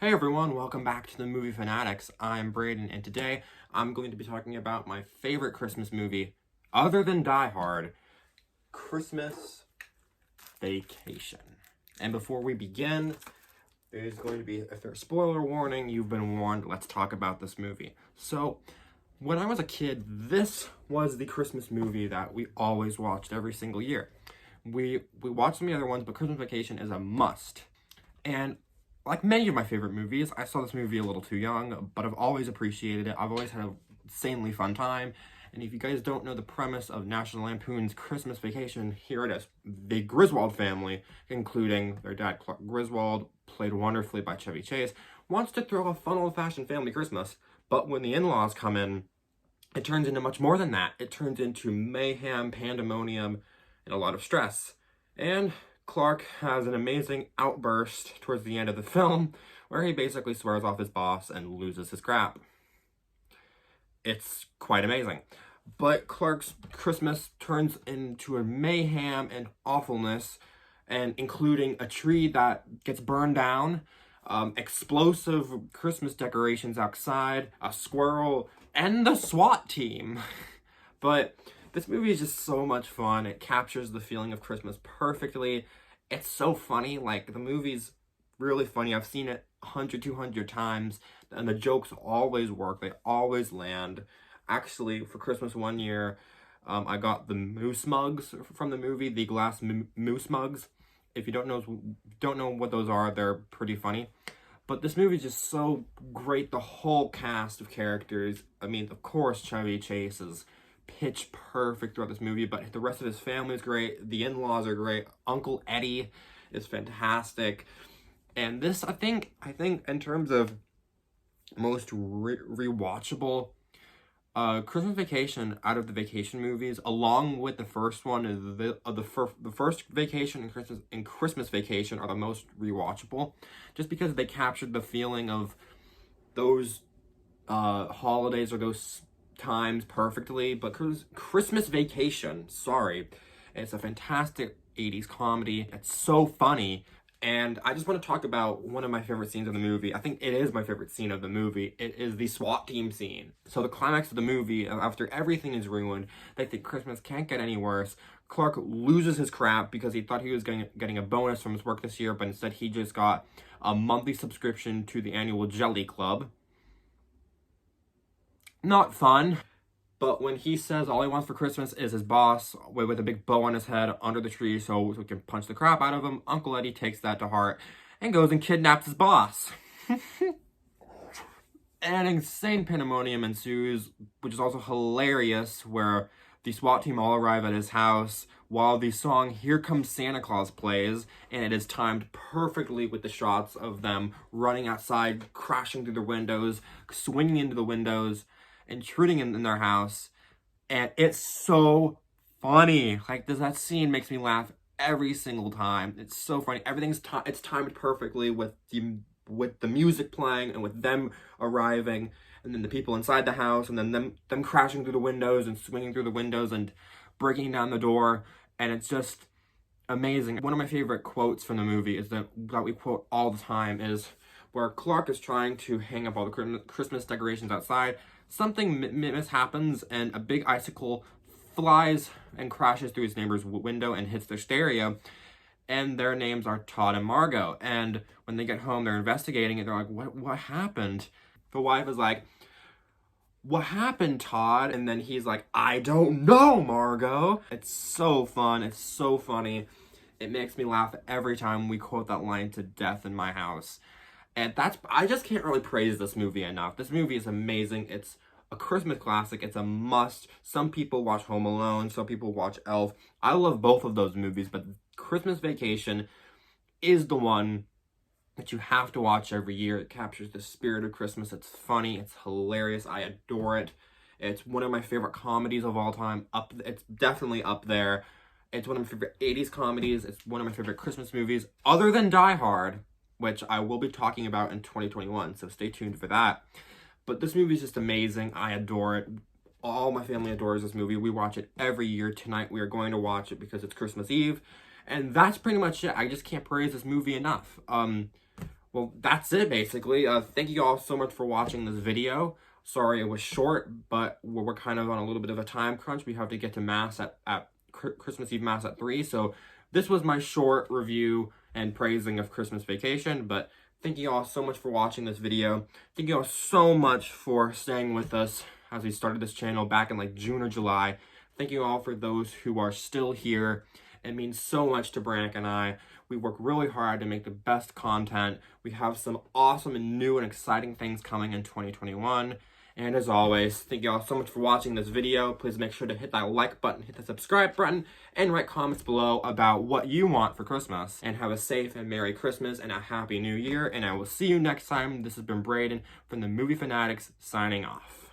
Hey everyone, welcome back to the Movie Fanatics. I'm Brayden, and today I'm going to be talking about my favorite Christmas movie, other than Die Hard, Christmas Vacation. And before we begin, there's going to be a spoiler warning. You've been warned. Let's talk about this movie. So, when I was a kid, this was the Christmas movie that we always watched every single year. We watched some of the other ones, but Christmas Vacation is a must. And like many of my favorite movies, I saw this movie a little too young, but I've always appreciated it. I've always had an insanely fun time. And if you guys don't know the premise of National Lampoon's Christmas Vacation, here it is. The Griswold family, including their dad, Clark Griswold, played wonderfully by Chevy Chase, wants to throw a fun old-fashioned family Christmas. But when the in-laws come in, it turns into much more than that. It turns into mayhem, pandemonium, and a lot of stress. And Clark has an amazing outburst towards the end of the film where he basically swears off his boss and loses his crap. It's quite amazing. But Clark's Christmas turns into a mayhem and awfulness, and including a tree that gets burned down, explosive Christmas decorations outside, a squirrel, and the SWAT team. But this movie is just so much fun. It captures the feeling of Christmas perfectly. It's so funny. Like, the movie's really funny. I've seen it 100, 200 times, and the jokes always work. They always land. Actually, for Christmas one year, I got the moose mugs from the movie, the glass moose mugs. If you don't know what those are, they're pretty funny. But this movie is just so great. The whole cast of characters. I mean, of course, Chevy Chase is pitch perfect throughout this movie, but the rest of his family is great. The in-laws are great. Uncle Eddie is fantastic. And this, I think in terms of most rewatchable Christmas Vacation out of the vacation movies, along with the first one, the first Vacation and Christmas Vacation are the most rewatchable, just because they captured the feeling of those holidays or those times perfectly. But Christmas Vacation, it's a fantastic 80s comedy. It's so funny. And I just want to talk about one of my favorite scenes of the movie. I think it is my favorite scene of the movie. It is the SWAT team scene. So the climax of the movie, after everything is ruined, they think Christmas can't get any worse. Clark loses his crap because he thought he was getting a bonus from his work this year, but instead he just got a monthly subscription to the annual Jelly Club. Not fun. But when he says all he wants for Christmas is his boss with a big bow on his head under the tree so we can punch the crap out of him, Uncle Eddie takes that to heart and goes and kidnaps his boss. An insane pandemonium ensues, which is also hilarious, where the SWAT team all arrive at his house while the song Here Comes Santa Claus plays, and it is timed perfectly with the shots of them running outside, crashing through the windows, swinging into the windows, intruding in their house. And it's so funny. Like, that scene makes me laugh every single time. It's so funny. Everything's it's timed perfectly with the music playing and with them arriving, and then the people inside the house, and then them crashing through the windows and swinging through the windows and breaking down the door. And it's just amazing. One of my favorite quotes from the movie is that we quote all the time is where Clark is trying to hang up all the Christmas decorations outside. Something mishappens, and a big icicle flies and crashes through his neighbor's window and hits their stereo. And their names are Todd and Margot. And when they get home, they're investigating it. They're like, what happened? The wife is like, what happened, Todd? And then he's like, I don't know, Margot. It's so fun. It's so funny. It makes me laugh every time we quote that line to death in my house. And I just can't really praise this movie enough. This movie is amazing. It's a Christmas classic. It's a must. Some people watch Home Alone. Some people watch Elf. I love both of those movies, but Christmas Vacation is the one that you have to watch every year. It captures the spirit of Christmas. It's funny. It's hilarious. I adore it. It's one of my favorite comedies of all time. It's definitely up there. It's one of my favorite 80s comedies. It's one of my favorite Christmas movies, other than Die Hard, which I will be talking about in 2021, so stay tuned for that. But this movie is just amazing. I adore it. All my family adores this movie. We watch it every year. Tonight we are going to watch it because it's Christmas Eve. And that's pretty much it. I just can't praise this movie enough. well, that's it basically. Thank you all so much for watching this video. Sorry it was short, but we're kind of on a little bit of a time crunch. We have to get to Mass at Christmas Eve Mass at 3, so this was my short review and praising of Christmas Vacation, but thank you all so much for watching this video. Thank you all so much for staying with us as we started this channel back in like June or July. Thank you all for those who are still here. It means so much to Brannick and I. We work really hard to make the best content. We have some awesome and new and exciting things coming in 2021. And as always, thank you all so much for watching this video. Please make sure to hit that like button, hit the subscribe button, and write comments below about what you want for Christmas. And have a safe and Merry Christmas and a Happy New Year. And I will see you next time. This has been Brayden from the Movie Fanatics signing off.